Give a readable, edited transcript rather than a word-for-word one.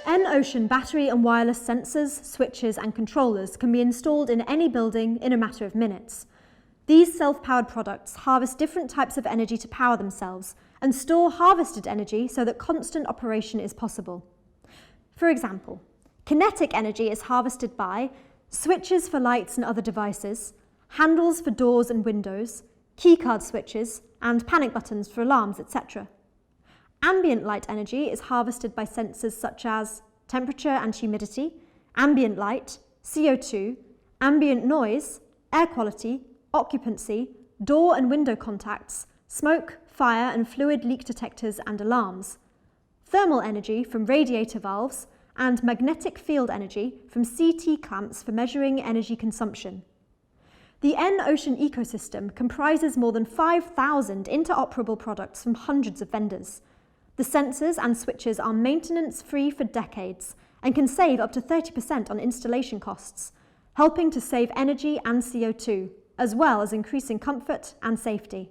EnOcean battery and wireless sensors, switches and controllers can be installed in any building in a matter of minutes. These self-powered products harvest different types of energy to power themselves and store harvested energy so that constant operation is possible. For example, kinetic energy is harvested by switches for lights and other devices, handles for doors and windows, keycard switches, and panic buttons for alarms, etc. Ambient light energy is harvested by sensors such as temperature and humidity, ambient light, CO2, ambient noise, air quality, occupancy, door and window contacts, smoke, fire and fluid leak detectors and alarms, thermal energy from radiator valves, and magnetic field energy from CT clamps for measuring energy consumption. The EnOcean ecosystem comprises more than 5,000 interoperable products from hundreds of vendors. The sensors and switches are maintenance-free for decades and can save up to 30% on installation costs, helping to save energy and CO2, as well as increasing comfort and safety.